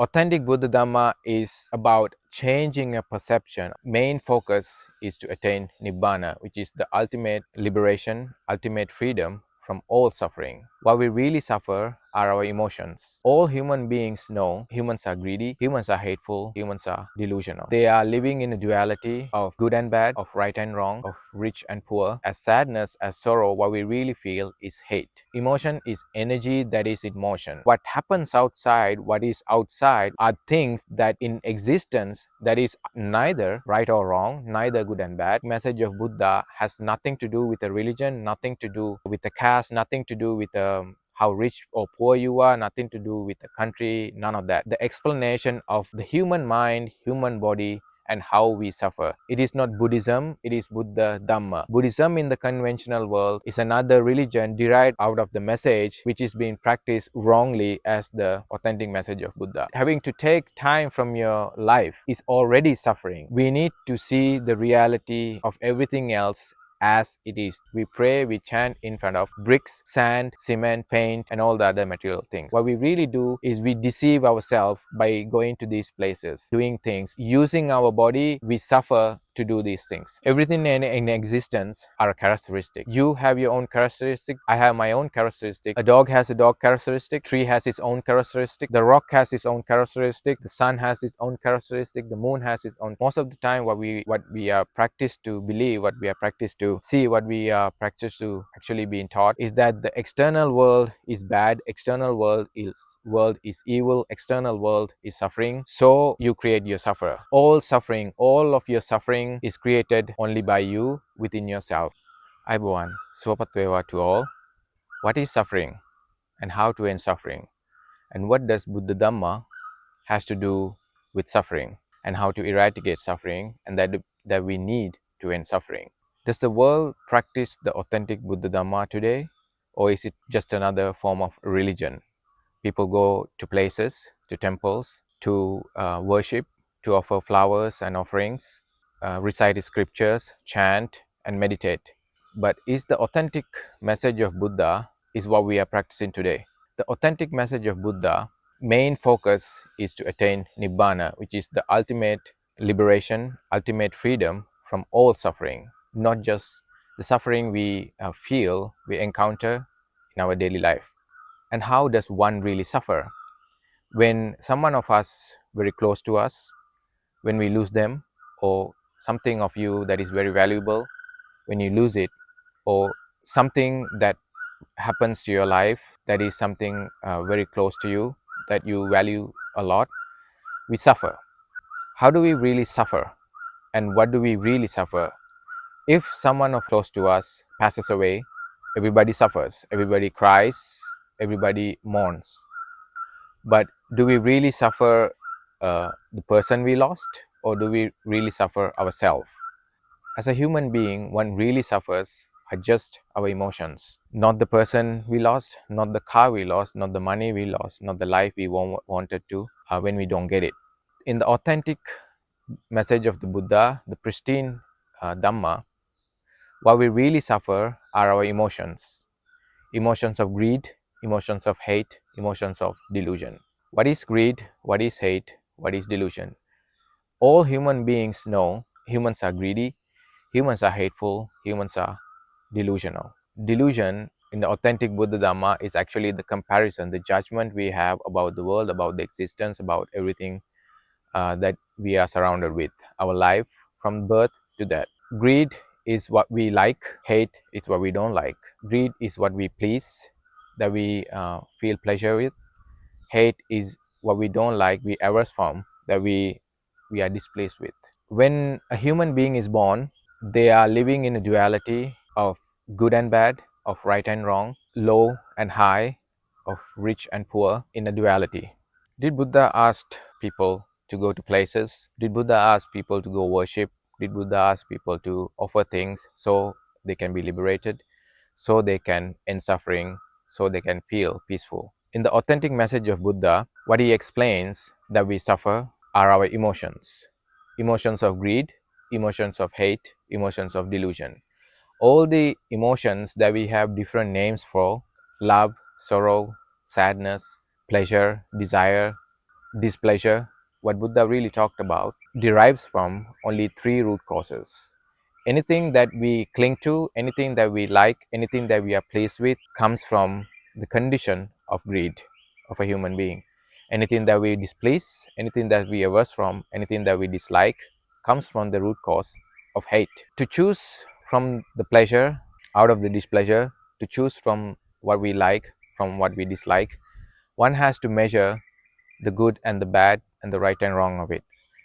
Authentic Buddha Dhamma is about changing a perception. Main focus is to attain Nibbana, which is the ultimate liberation, ultimate freedom from all suffering. What we really suffer are our emotions. All human beings know humans are greedy, humans are hateful, humans are delusional. They are living in a duality of good and bad, of right and wrong, of rich and poor. As sadness, as sorrow, what we really feel is hate. Emotion is energy that is in motion. What happens outside, what is outside, are things that in existence that is neither right or wrong, neither good and bad. Message of Buddha has nothing to do with a religion, nothing to do with a caste, nothing to do with how rich or poor you are, nothing to do with the country, none of that. The explanation of the human mind, human body, and how we suffer. It is not Buddhism, it is Buddha Dhamma. Buddhism in the conventional world is another religion derived out of the message which is being practiced wrongly as the authentic message of Buddha. Having to take time from your life is already suffering. We need to see the reality of everything else as it is. We pray, we chant in front of bricks, sand, cement, paint, and all the other material things. What we really do is we deceive ourselves by going to these places, doing things, using our body. We suffer to do these things. Everything in existence are a characteristic. You have your own characteristic. I have my own characteristic. A dog has a dog characteristic. Tree has its own characteristic. The rock has its own characteristic. The sun has its own characteristic. The moon has its own. Most of the time, what we are practiced to believe, what we are practiced to see, what we are practiced to actually being taught is that the external world is bad. External world is evil, external world is suffering, so you create your sufferer. All suffering, all of your suffering is created only by you within yourself. Aibuan, Swapatwewa to all. What is suffering and how to end suffering? And what does Buddha Dhamma has to do with suffering and how to eradicate suffering and that we need to end suffering? Does the world practice the authentic Buddha Dhamma today, or is it just another form of religion? People go to places, to temples, to worship, to offer flowers and offerings, recite scriptures, chant, and meditate. But is the authentic message of Buddha is what we are practicing today? The authentic message of Buddha, main focus is to attain Nibbana, which is the ultimate liberation, ultimate freedom from all suffering, not just the suffering we feel, we encounter in our daily life. And how does one really suffer? When someone of us very close to us, when we lose them, or something of you that is very valuable, when you lose it, or something that happens to your life that is something very close to you, that you value a lot, we suffer. How do we really suffer? And what do we really suffer? If someone of close to us passes away, everybody suffers, everybody cries, everybody mourns. But do we really suffer the person we lost, or do we really suffer ourselves? As a human being, one really suffers are just our emotions, not the person we lost, not the car we lost, not the money we lost, not the life we wanted to when we don't get it. In the authentic message of the Buddha, the pristine Dhamma, what we really suffer are our emotions. Emotions of greed, emotions of hate, emotions of delusion. What is greed? What is hate? What is delusion? All human beings know humans are greedy, humans are hateful, humans are delusional. Delusion in the authentic Buddha Dhamma is actually the comparison, the judgment we have about the world, about the existence, about everything that we are surrounded with, our life from birth to death. Greed is what we like, hate is what we don't like. Greed is what we please, that we feel pleasure with. Hate is what we don't like, we averse from, that we are displeased with. When a human being is born, they are living in a duality of good and bad, of right and wrong, low and high, of rich and poor, in a duality. Did Buddha ask people to go to places? Did Buddha ask people to go worship? Did Buddha ask people to offer things so they can be liberated, so they can end suffering, so they can feel peaceful? In the authentic message of Buddha, what he explains that we suffer are our emotions. Emotions of greed, emotions of hate, emotions of delusion. All the emotions that we have different names for: love, sorrow, sadness, pleasure, desire, displeasure, what Buddha really talked about, derives from only three root causes. Anything that we cling to, anything that we like, anything that we are pleased with comes from the condition of greed of a human being. Anything that we displease, anything that we averse from, anything that we dislike comes from the root cause of hate. To choose from the pleasure out of the displeasure, to choose from what we like from what we dislike, one has to measure the good and the bad and the right and wrong of it.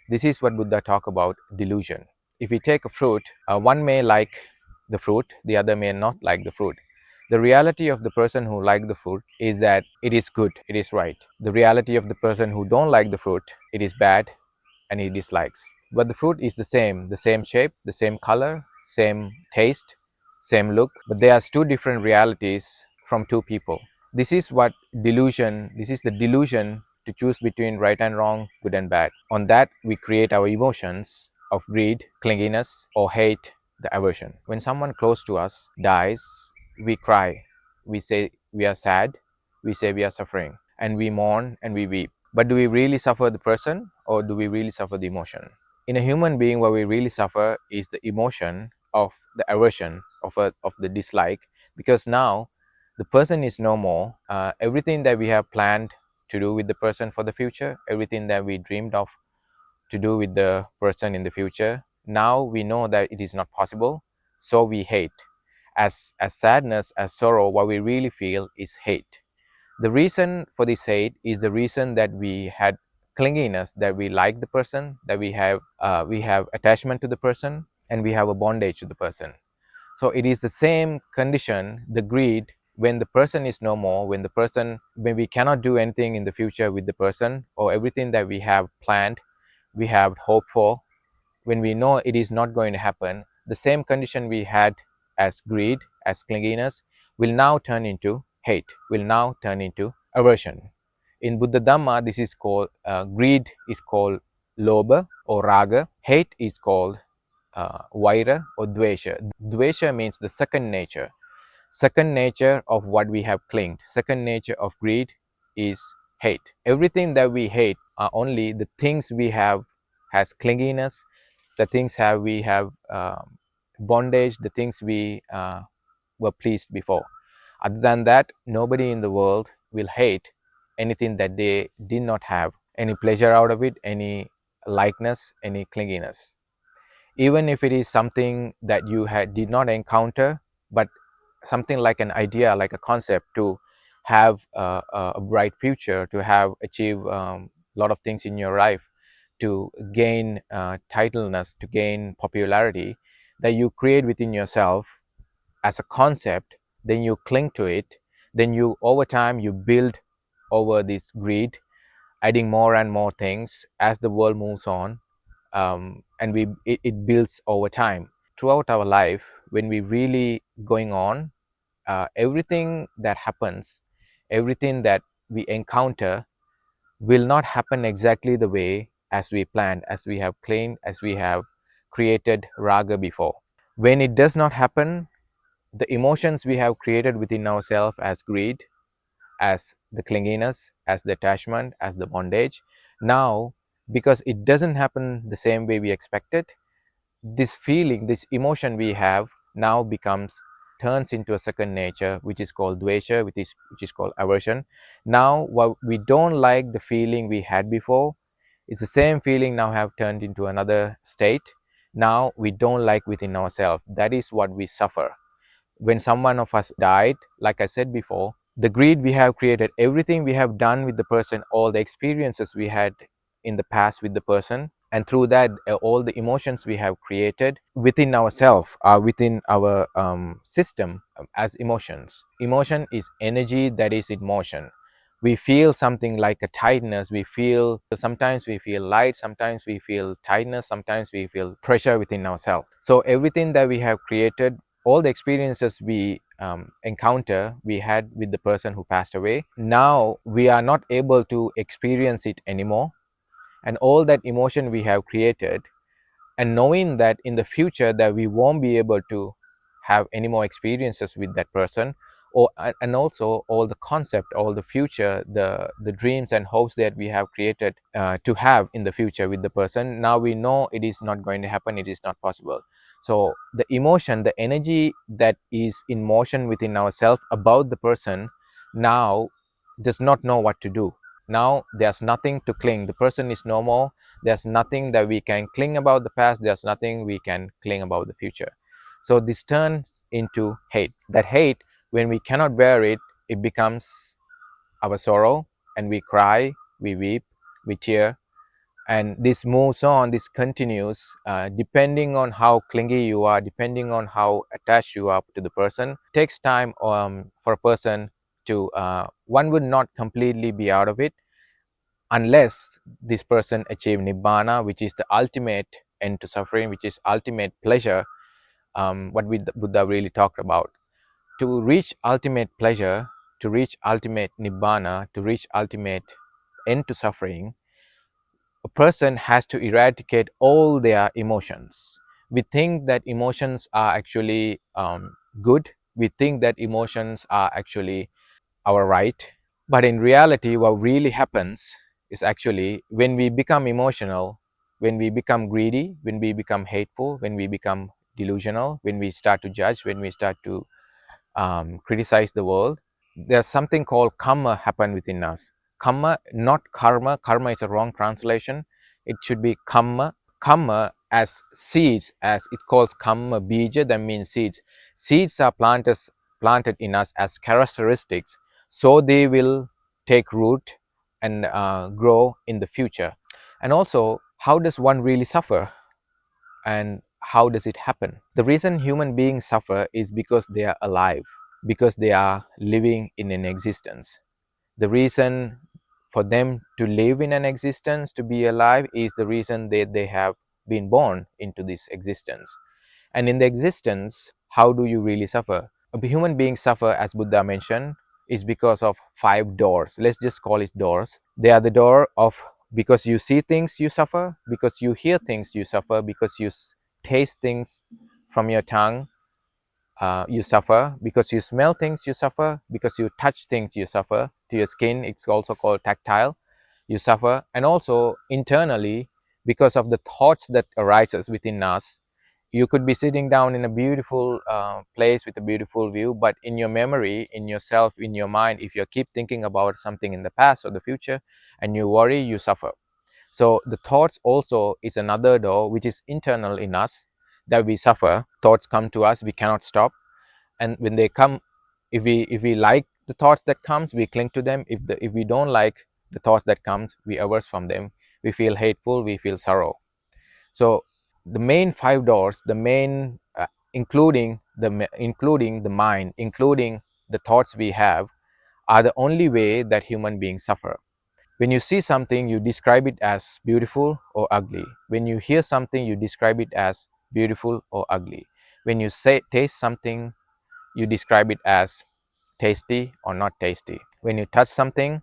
This is what Buddha talk about delusion. If we take a fruit, one may like the fruit, the other may not like the fruit. The reality of the person who like the fruit is that it is good, it is right. The reality of the person who don't like the fruit, it is bad and he dislikes. But the fruit is the same shape, the same color, same taste, same look, but there are two different realities from two people. This is what delusion, this is the delusion to choose between right and wrong, good and bad. On that, we create our emotions of greed, clinginess, or hate, the aversion. When someone close to us dies, we cry, we say we are sad, we say we are suffering, and we mourn and we weep. But do we really suffer the person or do we really suffer the emotion? In a human being, what we really suffer is the emotion of the aversion, of the dislike, because now the person is no more. Everything that we have planned to do with the person for the future, everything that we dreamed of to do with the person in the future, now we know that it is not possible, so we hate. As sadness, as sorrow, what we really feel is hate. The reason for this hate is the reason that we had clinginess, that we like the person, that we have attachment to the person, and we have a bondage to the person. So it is the same condition, the greed, when the person is no more, when we cannot do anything in the future with the person, or everything that we have planned, we have hoped for, when we know it is not going to happen, the same condition we had as greed, as clinginess, will now turn into hate, will now turn into aversion. In Buddha Dhamma, this is called, greed is called lobha or raga, hate is called vaira or dvesha. Dvesha means the second nature of what we have clinged. Second nature of greed is hate. Everything that we hate are only the things we have has clinginess, the things have we have bondage, the things we were pleased before. Other than that, nobody in the world will hate anything that they did not have any pleasure out of it, any likeness, any clinginess. Even if it is something that you did not encounter, but something like an idea, like a concept, to have a bright future, to have achieve a lot of things in your life, to gain titleness, to gain popularity, that you create within yourself as a concept, then you cling to it, then you over time you build over this greed, adding more and more things as the world moves on, and it builds over time throughout our life. When we really going on, everything that happens, everything that we encounter will not happen exactly the way as we planned, as we have claimed, as we have created raga before. When it does not happen, the emotions we have created within ourselves as greed, as the clinginess, as the attachment, as the bondage, now, because it doesn't happen the same way we expected, this feeling, this emotion we have now turns into a second nature, which is called dvesha, which is called aversion. Now what we don't like the feeling we had before, it's the same feeling now have turned into another state. Now we don't like within ourselves. That is what we suffer when someone of us died. Like I said before, the greed we have created, everything we have done with the person, all the experiences we had in the past with the person, and through that all the emotions we have created within ourselves, within our system, as emotions. Emotion is energy that is in motion. We feel something like a tightness, sometimes we feel light, sometimes we feel tightness, sometimes we feel pressure within ourselves. So everything that we have created, all the experiences we encounter, we had with the person who passed away, now we are not able to experience it anymore. And all that emotion we have created, and knowing that in the future that we won't be able to have any more experiences with that person, and also all the concept, all the future, the dreams and hopes that we have created to have in the future with the person. Now we know it is not going to happen, it is not possible. So the emotion, the energy that is in motion within ourselves about the person now does not know what to do. Now there's nothing to cling. The person is no more. There's nothing that we can cling about the past. There's nothing we can cling about the future. So this turns into hate. That hate, when we cannot bear it, it becomes our sorrow, and we cry, we weep, we tear, and this moves on, this continues, depending on how clingy you are, depending on how attached you are to the person. It takes time for a person to one would not completely be out of it unless this person achieve Nibbana, which is the ultimate end to suffering, which is ultimate pleasure, what Buddha really talked about. To reach ultimate pleasure, to reach ultimate Nibbana, to reach ultimate end to suffering, a person has to eradicate all their emotions. We think that emotions are actually good. We think that emotions are actually our right. But in reality, what really happens is actually when we become emotional, when we become greedy, when we become hateful, when we become delusional, when we start to judge, when we start to criticize the world, there's something called karma happen within us. Karma, not karma. Karma is a wrong translation. It should be karma. Karma as seeds, as it calls karma bija, that means seeds. Seeds are planted in us as characteristics, so they will take root and grow in the future. And also, how does one really suffer? And how does it happen? The reason human beings suffer is because they are alive, because they are living in an existence. The reason for them to live in an existence, to be alive, is the reason that they have been born into this existence. And in the existence, how do you really suffer? A human being suffer, as Buddha mentioned, is because of 5 doors. Let's just call it doors. They are the door of, because you see things you suffer, because you hear things you suffer, because you taste things from your tongue you suffer, because you smell things you suffer, because you touch things you suffer, to your skin, it's also called tactile, you suffer. And also internally, because of the thoughts that arises within us. You could be sitting down in a beautiful place with a beautiful view, but in your memory, in yourself, in your mind, if you keep thinking about something in the past or the future and you worry, you suffer. So the thoughts also is another door which is internal in us, that we suffer. Thoughts come to us, we cannot stop, and when they come, if we like the thoughts that comes, we cling to them. If we don't like the thoughts that comes, we averse from them. We feel hateful, we feel sorrow. So the main 5 doors, the main including the mind, including the thoughts we have, are the only way that human beings suffer. When you see something, you describe it as beautiful or ugly. When you hear something, you describe it as beautiful or ugly. When you taste something, you describe it as tasty or not tasty. When you touch something,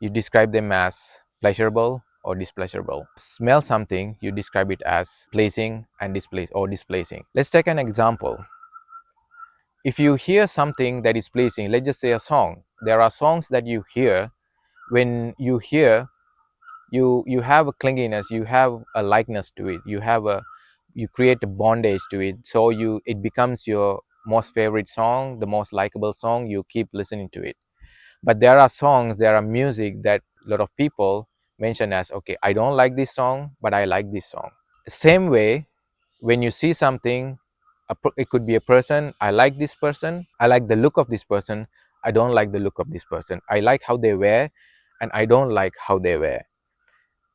you describe them as pleasurable or displeasurable. Smell something, you describe it as pleasing and displeasing. Let's take an example. If you hear something that is pleasing, let's just say a song. There are songs that you hear. When you hear, you have a clinginess, you have a likeness to it, you create a bondage to it, so it becomes your most favorite song, the most likable song. You keep listening to it. But there are songs, there are music that a lot of people mention as, okay, I don't like this song, but I like this song. Same way, when you see something, it could be a person. I like this person, I like the look of this person, I don't like the look of this person. I like how they wear, and I don't like how they wear.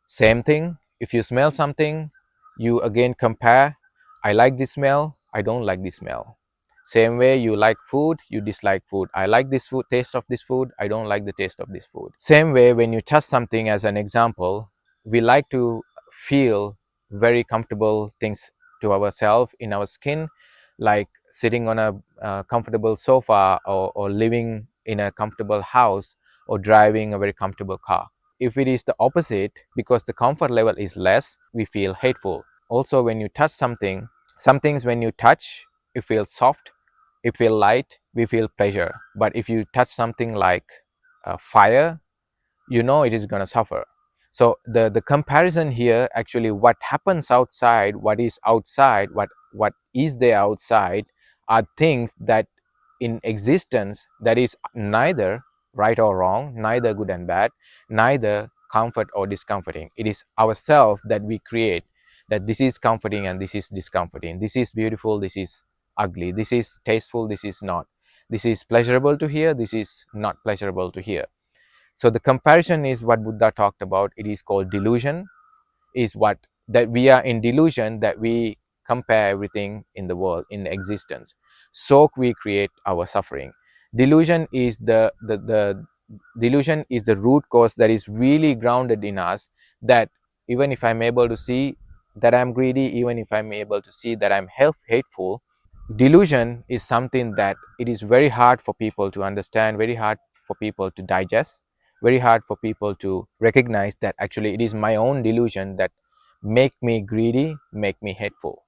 Same thing, if you smell something, you again compare. I like this smell, I don't like this smell. Same way, you like food, you dislike food. I like this food, taste of this food, I don't like the taste of this food. Same way, when you touch something, as an example, we like to feel very comfortable things to ourselves in our skin, like sitting on a comfortable sofa, or living in a comfortable house, or driving a very comfortable car. If it is the opposite, because the comfort level is less, we feel hateful. Also, when you touch something, some things when you touch, it feels soft, it feels light, we feel pleasure. But if you touch something like fire, you know it is going to suffer. So the comparison here, actually what happens outside, what is outside, what is there outside, are things that in existence, that is neither right or wrong, neither good and bad, neither comfort or discomforting. It is ourselves that we create, that this is comforting and this is discomforting, this is beautiful, this is ugly, this is tasteful, this is not, this is pleasurable to hear, this is not pleasurable to hear. So the comparison is what Buddha talked about. It is called delusion, is what, that we are in delusion, that we compare everything in the world, in existence. So we create our suffering. Delusion is the delusion is the root cause that is really grounded in us, that even if I'm able to see that I'm greedy, even if I'm able to see that I'm hateful, delusion is something that it is very hard for people to understand, very hard for people to digest, very hard for people to recognize that actually it is my own delusion that make me greedy, make me hateful.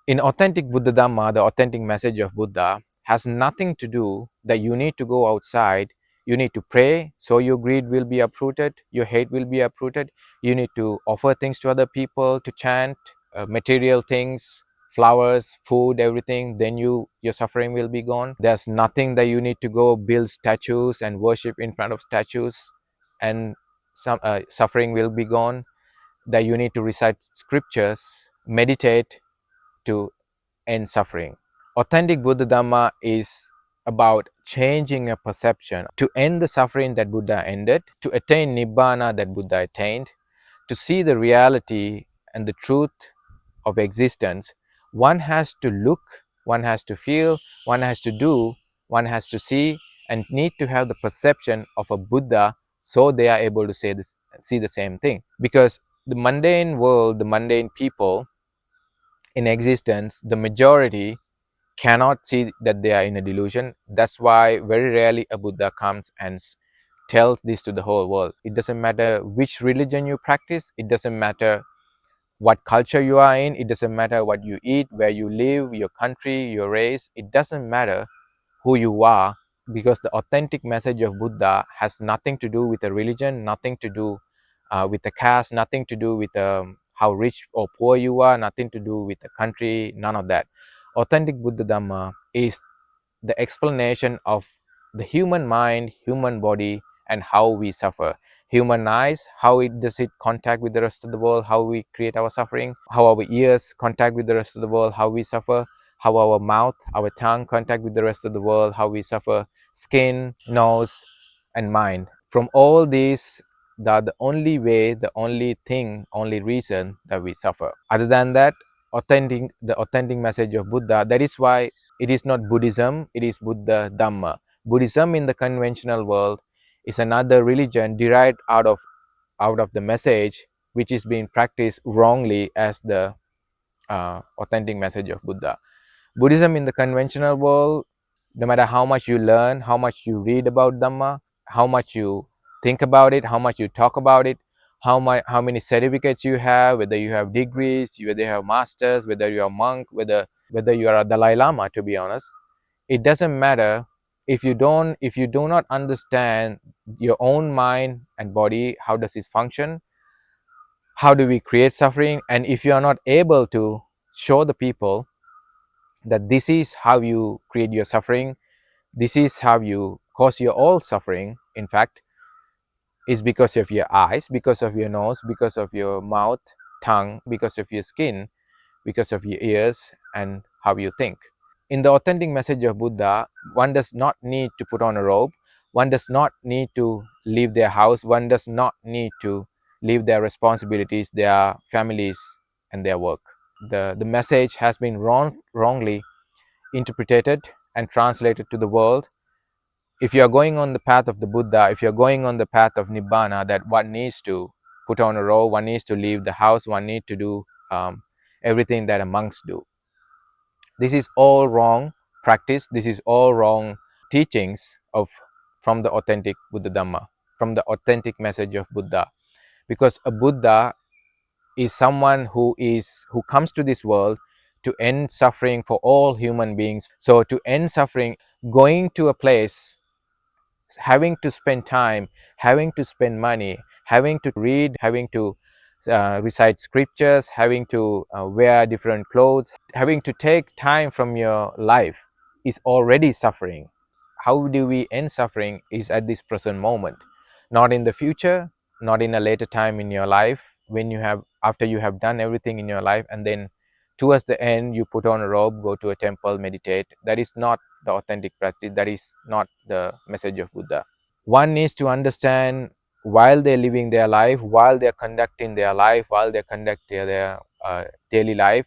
In authentic Buddha Dhamma, the authentic message of Buddha has nothing to do that you need to go outside, you need to pray so your greed will be uprooted, your hate will be uprooted, you need to offer things to other people, to chant material things, flowers, food, everything, then your suffering will be gone. There's nothing that you need to go build statues and worship in front of statues and some suffering will be gone. That you need to recite scriptures, meditate to end suffering. Authentic Buddha Dhamma is about changing a perception to end the suffering that Buddha ended, to attain Nibbana that Buddha attained, to see the reality and the truth of existence. One has to look, one has to feel, one has to do, one has to see, and need to have the perception of a Buddha, so they are able to see the same thing. Because the mundane world, the mundane people in existence, the majority cannot see that they are in a delusion. That's why very rarely a Buddha comes and tells this to the whole world. It doesn't matter which religion you practice, it doesn't matter what culture you are in, it doesn't matter what you eat, where you live, your country, your race, it doesn't matter who you are, because the authentic message of Buddha has nothing to do with a religion, nothing to do with a caste, nothing to do with how rich or poor you are, nothing to do with a country, none of that. Authentic Buddha Dhamma is the explanation of the human mind, human body, and how we suffer. Human eyes, how it does it contact with the rest of the world, how we create our suffering, how our ears contact with the rest of the world, how we suffer, how our mouth, our tongue contact with the rest of the world, how we suffer, skin, nose, and mind. From all these, the only way, the only thing, only reason that we suffer. Other than that, the authentic message of Buddha, that is why it is not Buddhism, it is Buddha Dhamma. Buddhism in the conventional world is another religion derived out of the message which is being practiced wrongly as the authentic message of Buddha. Buddhism in the conventional world, no matter how much you learn, how much you read about Dhamma, how much you think about it, how much you talk about it, how many certificates you have, whether you have degrees, whether you have masters, whether you are a monk, whether you are a Dalai Lama, to be honest, it doesn't matter if you do not understand your own mind and body, how does it function, how do we create suffering, and if you are not able to show the people that this is how you create your suffering, this is how you cause your all suffering, in fact, is because of your eyes, because of your nose, because of your mouth, tongue, because of your skin, because of your ears, and how you think. In the authentic message of Buddha, one does not need to put on a robe, one does not need to leave their house, one does not need to leave their responsibilities, their families, and their work. The message has been wrongly interpreted and translated to the world. If you are going on the path of the Buddha, if you're going on the path of Nibbana, that one needs to put on a robe, one needs to leave the house, one needs to do everything that a monks do. This is all wrong practice. This is all wrong teachings of from the authentic Buddha Dhamma, from the authentic message of Buddha. Because a Buddha is someone who comes to this world to end suffering for all human beings. So to end suffering, Going to a place, having to spend time, having to spend money, having to read, having to recite scriptures, having to wear different clothes, having to take time from your life is already suffering. How do we end suffering is at this present moment, not in the future, not in a later time in your life, when you have, after you have done everything in your life, and then towards the end you put on a robe, go to a temple, meditate. That is not the authentic practice. That is not the message of Buddha. One needs to understand, while they're living their life, while they're conducting their life, while they're conducting their daily life,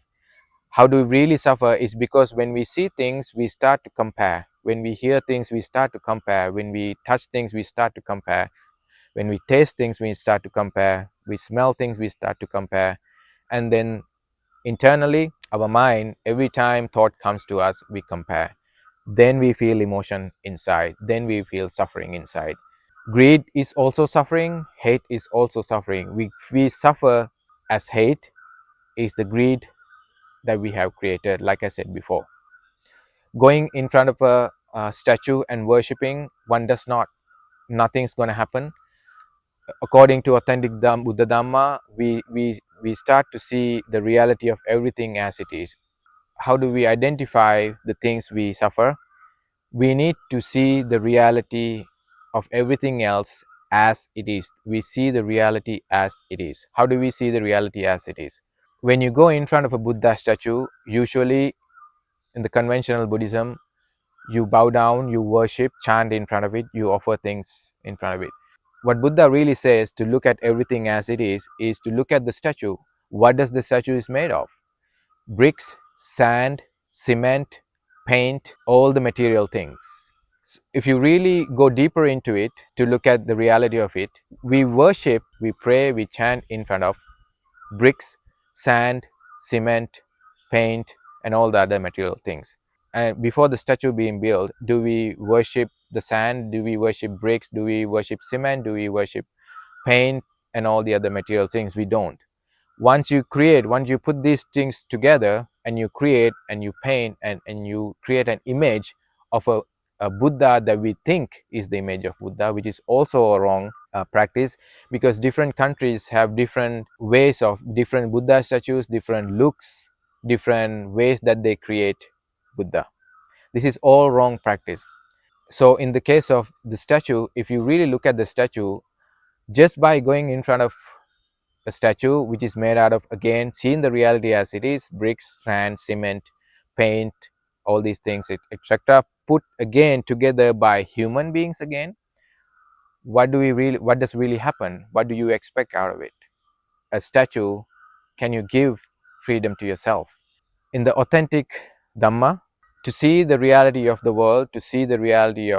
how do we really suffer is because when we see things, we start to compare. When we hear things, we start to compare. When we touch things, we start to compare. When we taste things, we start to compare. We smell things, we start to compare. And then internally, our mind, every time thought comes to us, we compare. Then we feel emotion inside. Then we feel suffering inside. Greed is also suffering. Hate is also suffering. We suffer as hate is the greed that we have created, like I said before. Going in front of a statue and worshipping, one does not, nothing's going to happen. According to authentic Buddha Dhamma, we start to see the reality of everything as it is. How do we identify the things we suffer? We need to see the reality of everything else as it is. We see the reality as it is. How do we see the reality as it is? When you go in front of a Buddha statue, usually in the conventional Buddhism, you bow down, you worship, chant in front of it, you offer things in front of it. What Buddha really says, to look at everything as it is to look at the statue. What does the statue is made of? Bricks, sand, cement, paint, all the material things. If you really go deeper into it, to look at the reality of it, we worship, we pray, we chant in front of bricks, sand, cement, paint, and all the other material things. And before the statue being built, do we worship the sand? Do we worship bricks? Do we worship cement? Do we worship paint and all the other material things? We don't. Once you put these things together and you create and you paint and you create an image of a Buddha that we think is the image of Buddha, which is also a wrong practice, because different countries have different ways of different Buddha statues, different looks, different ways that they create Buddha. This is all wrong practice. So in the case of the statue, if you really look at the statue, just by going in front of a statue which is made out of, again, seeing the reality as it is, bricks, sand, cement, paint, all these things, etc., put again together by human beings again, what does really happen? What do you expect out of it? A statue, can you give freedom to yourself? In the authentic Dhamma, to see the reality of the world, to see the reality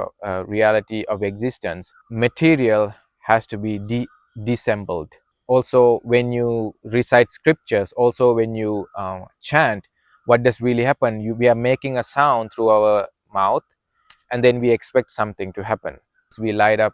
of existence, material has to be dissembled. Also, when you recite scriptures, also when you chant, what does really happen? We are making a sound through our mouth, and then we expect something to happen. We light up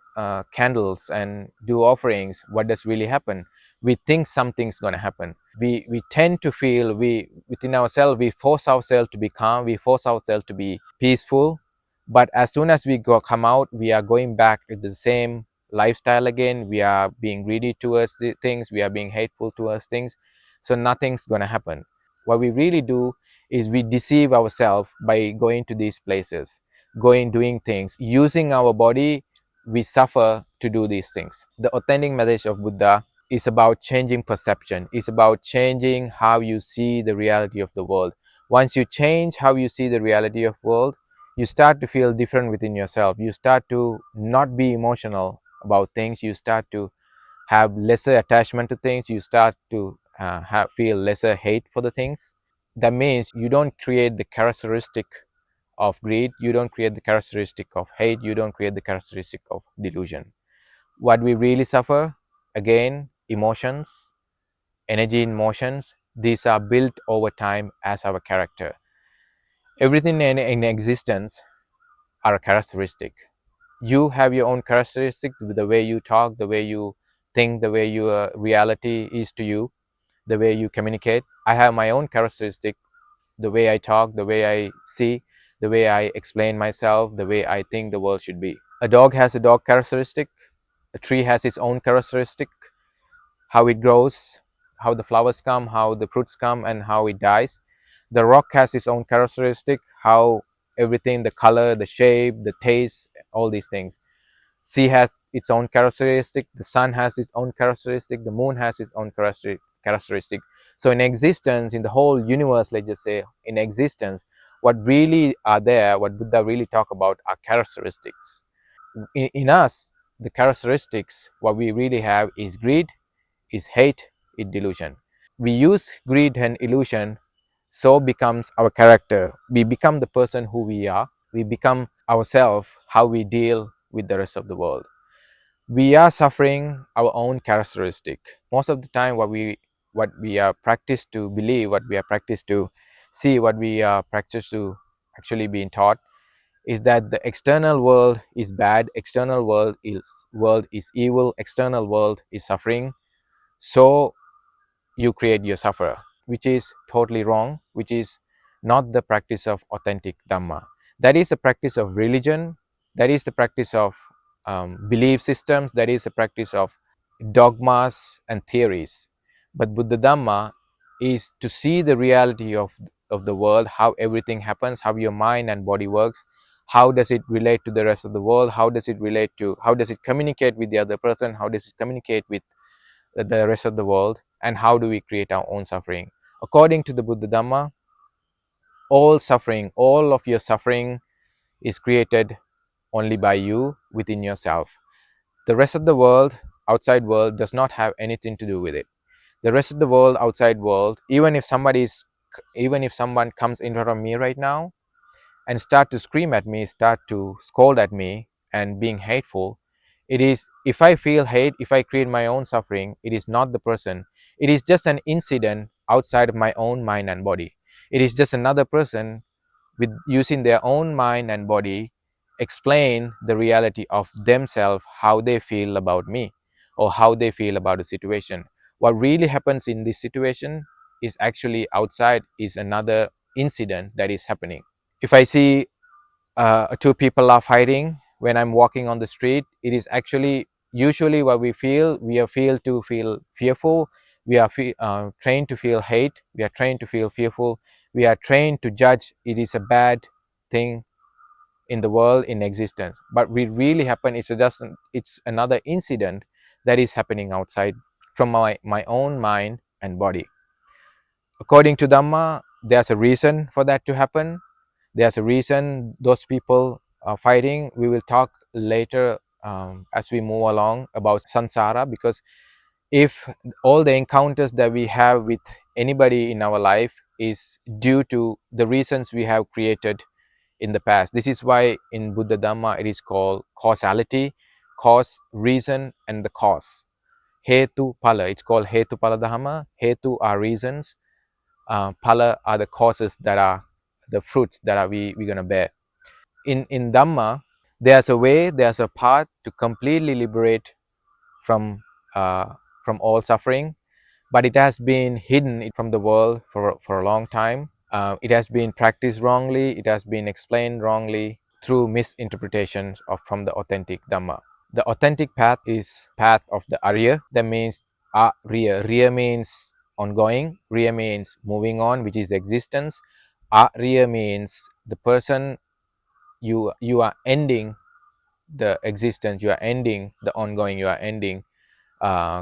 candles and do offerings. What does really happen? We think something's going to happen. We tend to feel, we within ourselves, we force ourselves to be calm, we force ourselves to be peaceful, but as soon as we come out, we are going back to the same lifestyle again. We are being greedy towards the things, we are being hateful towards things, so nothing's going to happen. What we really do is we deceive ourselves by going to these places, doing things, using our body. We suffer to do these things. The authentic message of Buddha is about changing perception, is about changing how you see the reality of the world. Once you change how you see the reality of the world, you start to feel different within yourself. You start to not be emotional about things. You start to have lesser attachment to things. You start to feel lesser hate for the things. That means you don't create the characteristic of greed, you don't create the characteristic of hate, you don't create the characteristic of delusion. What we really suffer, again, emotions, energy in motions, these are built over time as our character. Everything in existence are a characteristic. You have your own characteristic, the way you talk, the way you think, the way your reality is to you, the way you communicate. I have my own characteristic, the way I talk, the way I see, the way I explain myself, the way I think the world should be. A dog has a dog characteristic, a tree has its own characteristic, how it grows, how the flowers come, how the fruits come, and how it dies. The rock has its own characteristic, how everything, the color, the shape, the taste, all these things. Sea has its own characteristic, the sun has its own characteristic, the moon has its own characteristic. So in existence, in the whole universe, let's just say, in existence, what really are there, what Buddha really talk about are characteristics. In us, the characteristics, what we really have is greed, is hate, is delusion. We use greed and illusion, so becomes our character. We become the person who we are. We become ourselves, how we deal with the rest of the world. We are suffering our own characteristic. Most of the time, what we are practiced to believe, what we are practiced to see, what we are practiced to actually being taught is that the external world is bad, external world is evil, external world is suffering. So you create your sufferer, which is totally wrong, which is not the practice of authentic Dhamma. That is the practice of religion, that is the practice of belief systems, that is the practice of dogmas and theories. But Buddha Dhamma is to see the reality of the world, how everything happens, how your mind and body works, how does it relate to the rest of the world, how does it communicate with the other person, how does it communicate with the rest of the world, and how do we create our own suffering. According to the Buddha Dhamma, all of your suffering is created only by you within yourself. The rest of the world, outside world, does not have anything to do with it. The rest of the world, outside world, even if someone comes in front of me right now and start to scream at me, start to scold at me and being hateful, it is, if I feel hate, if I create my own suffering, it is not the person. It is just an incident outside of my own mind and body. It is just another person with using their own mind and body explain the reality of themselves, how they feel about me or how they feel about the situation. What really happens in this situation is actually outside, is another incident that is happening. If I see two people are fighting when I'm walking on the street, it is actually usually what we feel. We are feel fearful. We are trained to feel hate. We are trained to feel fearful. We are trained to judge it is a bad thing in the world, in existence. But what really happen, it's another incident that is happening outside from my own mind and body. According to Dhamma, there's a reason for that to happen. There's a reason those people are fighting. We will talk later as we move along about samsara, because if all the encounters that we have with anybody in our life is due to the reasons we have created in the past. This is why in Buddha Dhamma it is called causality, cause, reason, and the cause. Hetu pala, it's called Hetu pala Dhamma. Hetu are reasons, pala are the causes, that are the fruits that are we're gonna bear. In Dhamma, there's a way, there's a path to completely liberate from uh, from all suffering, but it has been hidden from the world for a long time. It has been practiced wrongly, it has been explained wrongly through misinterpretations of from the authentic Dhamma. The authentic path is path of the Arya. That means Arya. Riya means ongoing. Riya means moving on, which is existence. Arya means the person, you are ending the existence, you are ending the ongoing, you are ending,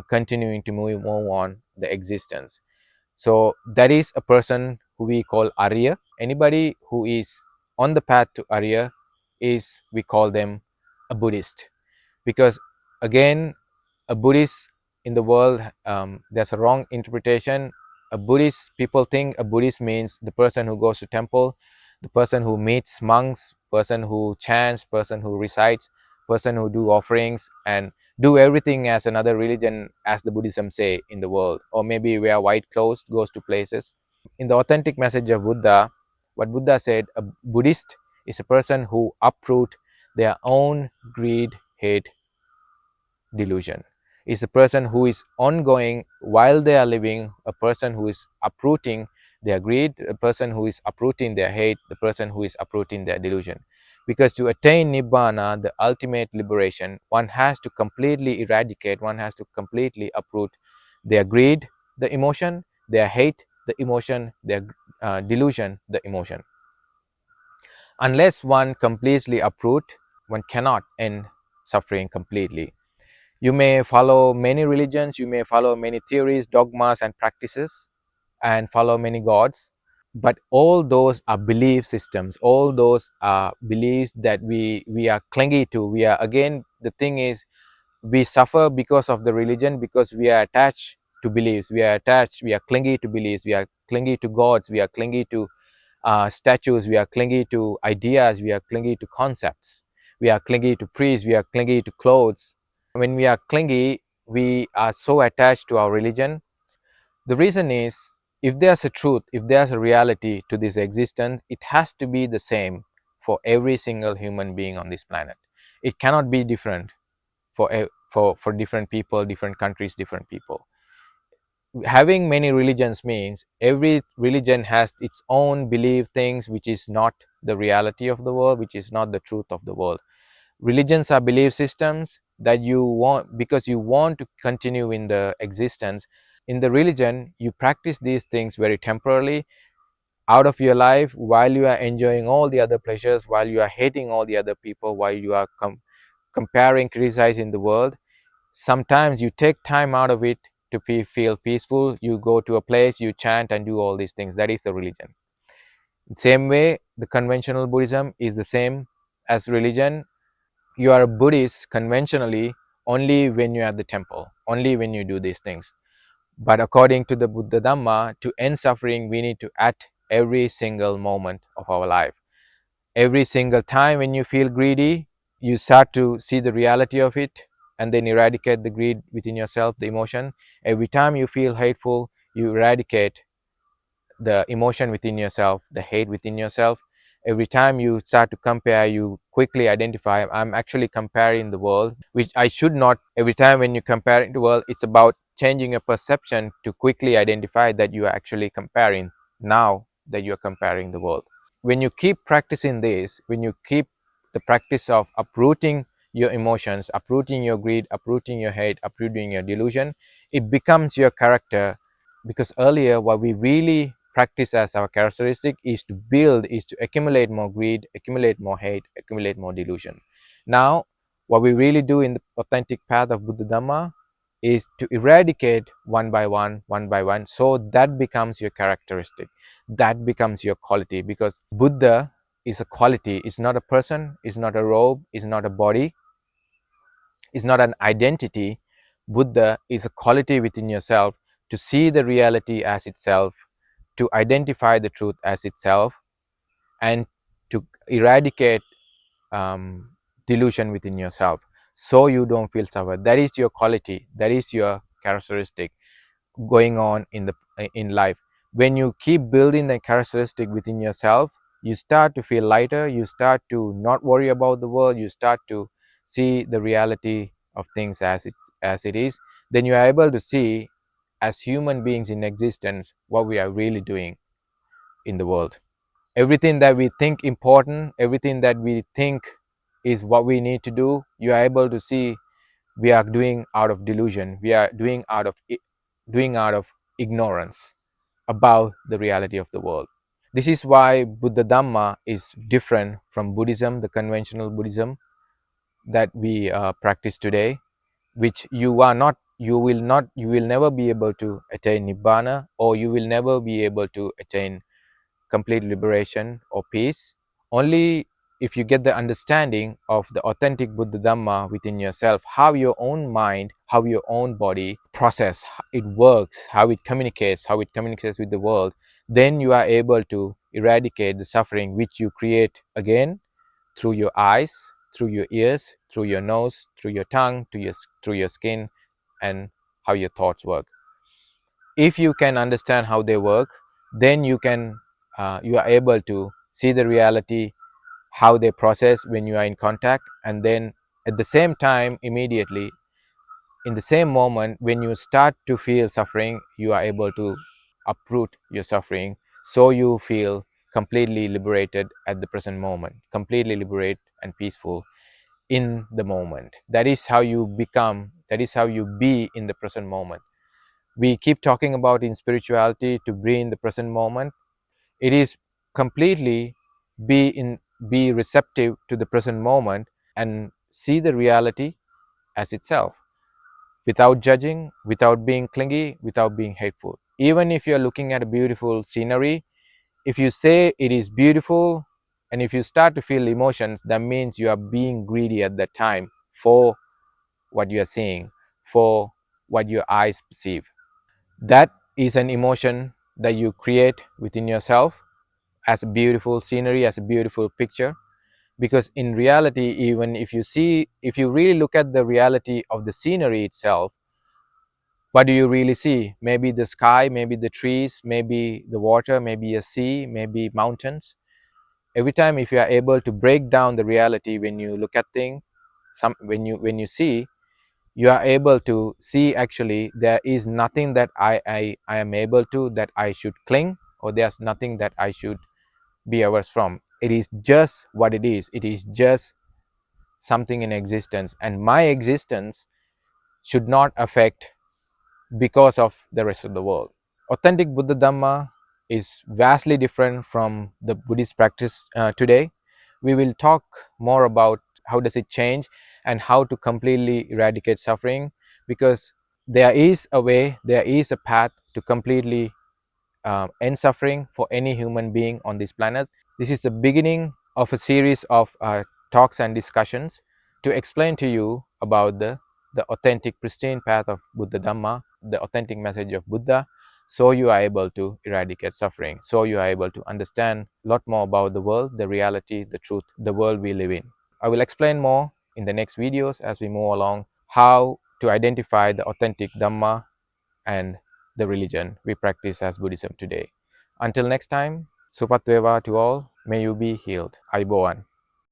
continuing to move on the existence. So that is a person who we call Arya. Anybody who is on the path to Arya is, we call them a Buddhist. Because again, a Buddhist in the world, there's a wrong interpretation. A Buddhist, people think a Buddhist means the person who goes to temple, the person who meets monks, person who chants, person who recites, person who do offerings and do everything as another religion, as the Buddhism say in the world, or maybe wear white clothes, goes to places. In the authentic message of Buddha, what Buddha said, a Buddhist is a person who uproot their own greed, hate, delusion. Is a person who is ongoing while they are living, a person who is uprooting their greed, the person who is uprooting their hate, the person who is uprooting their delusion. Because to attain Nibbana, the ultimate liberation, one has to completely eradicate, one has to completely uproot their greed, the emotion, their hate, the emotion, their delusion, the emotion. Unless one completely uproot, one cannot end suffering completely. You may follow many religions, you may follow many theories, dogmas, and practices, and follow many gods, but all those are belief systems, all those are beliefs that we are clingy to. We are, again, the thing is, we suffer because of the religion, because we are attached to beliefs, we are attached, we are clingy to beliefs, we are clingy to gods, we are clingy to statues, we are clingy to ideas, we are clingy to concepts, we are clingy to priests, we are clingy to clothes. When we are clingy, we are so attached to our religion. The reason is, if there's a truth, if there's a reality to this existence, it has to be the same for every single human being on this planet. It cannot be different for different people, different countries, different people. Having many religions means every religion has its own belief things, which is not the reality of the world, which is not the truth of the world. Religions are belief systems that you want because you want to continue in the existence. In the religion, you practice these things very temporarily out of your life, while you are enjoying all the other pleasures, while you are hating all the other people, while you are comparing, criticizing the world. Sometimes you take time out of it to feel peaceful. You go to a place, you chant and do all these things. That is the religion. Same way, the conventional Buddhism is the same as religion. You are a Buddhist conventionally only when you're at the temple, only when you do these things. But according to the Buddha Dhamma, to end suffering, we need to act every single moment of our life. Every single time when you feel greedy, you start to see the reality of it and then eradicate the greed within yourself, the emotion. Every time you feel hateful, you eradicate the emotion within yourself, the hate within yourself. Every time you start to compare, you quickly identify, I'm actually comparing the world, which I should not. Every time when you compare the world, it's about changing your perception to quickly identify that you are actually comparing, now that you're comparing the world. When you keep practicing this, when you keep the practice of uprooting your emotions, uprooting your greed, uprooting your hate, uprooting your delusion, it becomes your character. Because earlier, what we really practice as our characteristic is to build, is to accumulate more greed, accumulate more hate, accumulate more delusion. Now, what we really do in the authentic path of Buddha Dhamma is to eradicate one by one, so that becomes your characteristic, that becomes your quality. Because Buddha is a quality, it's not a person, it's not a robe, it's not a body, it's not an identity. Buddha is a quality within yourself, to see the reality as itself, to identify the truth as itself, and to eradicate delusion within yourself, so you don't feel suffer. That is your quality, that is your characteristic going on in life. When you keep building the characteristic within yourself, you start to feel lighter, you start to not worry about the world, you start to see the reality of things as it is. Then you are able to see, as human beings in existence, what we are really doing in the world. Everything that we think important, everything that we think is what we need to do, you are able to see we are doing out of delusion, we are doing out of ignorance about the reality of the world. This is why Buddha Dhamma is different from Buddhism, the conventional Buddhism that we practice today, which you will never be able to attain Nibbana, or you will never be able to attain complete liberation or peace. Only if you get the understanding of the authentic Buddha Dhamma within yourself, how your own mind, how your own body process, it works, how it communicates with the world, then you are able to eradicate the suffering which you create again through your eyes, through your ears, through your nose, through your tongue, through your skin, and how your thoughts work. If you can understand how they work, then you are able to see the reality, how they process when you are in contact. And then at the same time, immediately in the same moment, when you start to feel suffering, you are able to uproot your suffering so you feel completely liberated at the present moment, completely liberated and peaceful in the moment. That is how you become, that is how you be in the present moment. We keep talking about in spirituality to be in the present moment. It is completely be receptive to the present moment and see the reality as itself, without judging, without being clingy, without being hateful. Even if you're looking at a beautiful scenery, if you say it is beautiful and if you start to feel emotions, that means you are being greedy at that time for what you are seeing, for what your eyes perceive. That is an emotion that you create within yourself as a beautiful scenery, as a beautiful picture. Because in reality, even if you really look at the reality of the scenery itself, what do you really see? Maybe the sky, maybe the trees, maybe the water, maybe a sea, maybe mountains. Every time if you are able to break down the reality, when you look at things, when you see, you are able to see actually there is nothing that I am able to, that I should cling, or there's nothing that I should be averse from. It is just what it is. It is just something in existence, and my existence should not affect because of the rest of the world. Authentic Buddha Dhamma is vastly different from the Buddhist practice today. We will talk more about how does it change and how to completely eradicate suffering, because there is a way, there is a path to completely end suffering for any human being on this planet. This is the beginning of a series of talks and discussions to explain to you about the authentic, pristine path of Buddha Dhamma, the authentic message of Buddha, so you are able to eradicate suffering, so you are able to understand a lot more about the world, the reality, the truth, the world we live in. I will explain more in the next videos as we move along how to identify the authentic Dhamma and the religion we practice as Buddhism today. Until next time, Supatveva to all, may you be healed. Aiboan.